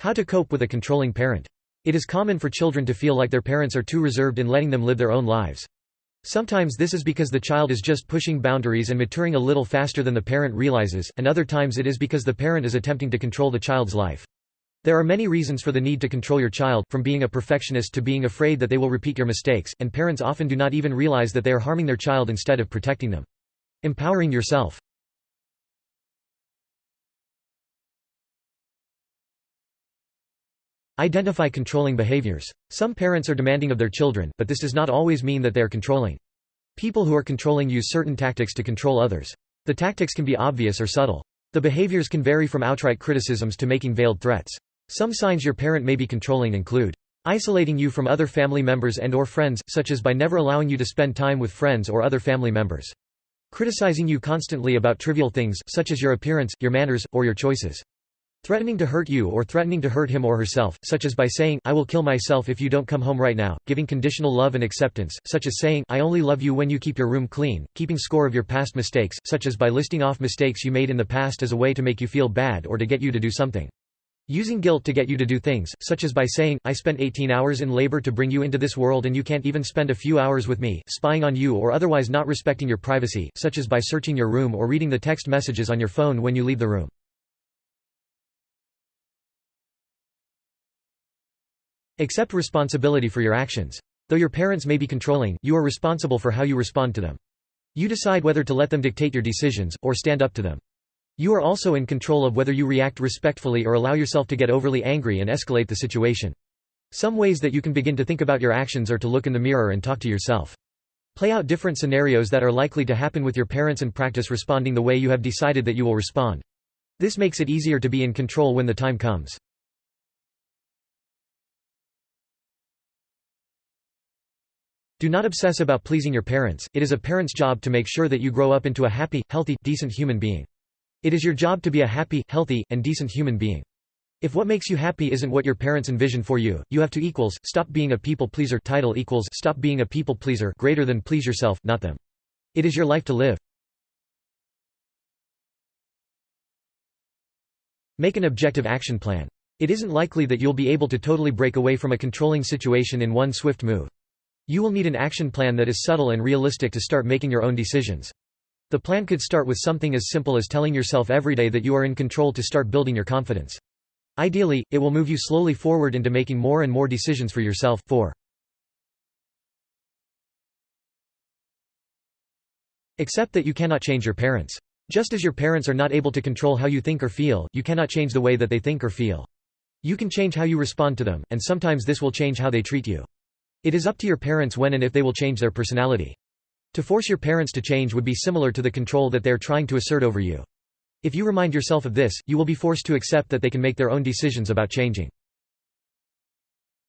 How to cope with a controlling parent. It is common for children to feel like their parents are too reserved in letting them live their own lives. Sometimes this is because the child is just pushing boundaries and maturing a little faster than the parent realizes, and other times it is because the parent is attempting to control the child's life. There are many reasons for the need to control your child, from being a perfectionist to being afraid that they will repeat your mistakes, and parents often do not even realize that they are harming their child instead of protecting them. Empowering yourself. Identify controlling behaviors. Some parents are demanding of their children, but this does not always mean that they are controlling. People who are controlling use certain tactics to control others. The tactics can be obvious or subtle. The behaviors can vary from outright criticisms to making veiled threats. Some signs your parent may be controlling include isolating you from other family members and/or friends, such as by never allowing you to spend time with friends or other family members. Criticizing you constantly about trivial things, such as your appearance, your manners, or your choices. Threatening to hurt you or threatening to hurt him or herself, such as by saying, "I will kill myself if you don't come home right now." Giving conditional love and acceptance, such as saying, "I only love you when you keep your room clean." Keeping score of your past mistakes, such as by listing off mistakes you made in the past as a way to make you feel bad or to get you to do something. Using guilt to get you to do things, such as by saying, "I spent 18 hours in labor to bring you into this world and you can't even spend a few hours with me." Spying on you or otherwise not respecting your privacy, such as by searching your room or reading the text messages on your phone when you leave the room. Accept responsibility for your actions. Though your parents may be controlling, you are responsible for how you respond to them. You decide whether to let them dictate your decisions, or stand up to them. You are also in control of whether you react respectfully or allow yourself to get overly angry and escalate the situation. Some ways that you can begin to think about your actions are to look in the mirror and talk to yourself. Play out different scenarios that are likely to happen with your parents and practice responding the way you have decided that you will respond. This makes it easier to be in control when the time comes. Do not obsess about pleasing your parents. It is a parent's job to make sure that you grow up into a happy, healthy, decent human being. It is your job to be a happy, healthy, and decent human being. If what makes you happy isn't what your parents envision for you, you have to stop being a people pleaser. Title stop being a people pleaser greater than please yourself, not them. It is your life to live. Make an objective action plan. It isn't likely that you'll be able to totally break away from a controlling situation in one swift move. You will need an action plan that is subtle and realistic to start making your own decisions. The plan could start with something as simple as telling yourself every day that you are in control to start building your confidence. Ideally, it will move you slowly forward into making more and more decisions for yourself. 4. Accept that you cannot change your parents. Just as your parents are not able to control how you think or feel, you cannot change the way that they think or feel. You can change how you respond to them, and sometimes this will change how they treat you. It is up to your parents when and if they will change their personality. To force your parents to change would be similar to the control that they are trying to assert over you. If you remind yourself of this, you will be forced to accept that they can make their own decisions about changing.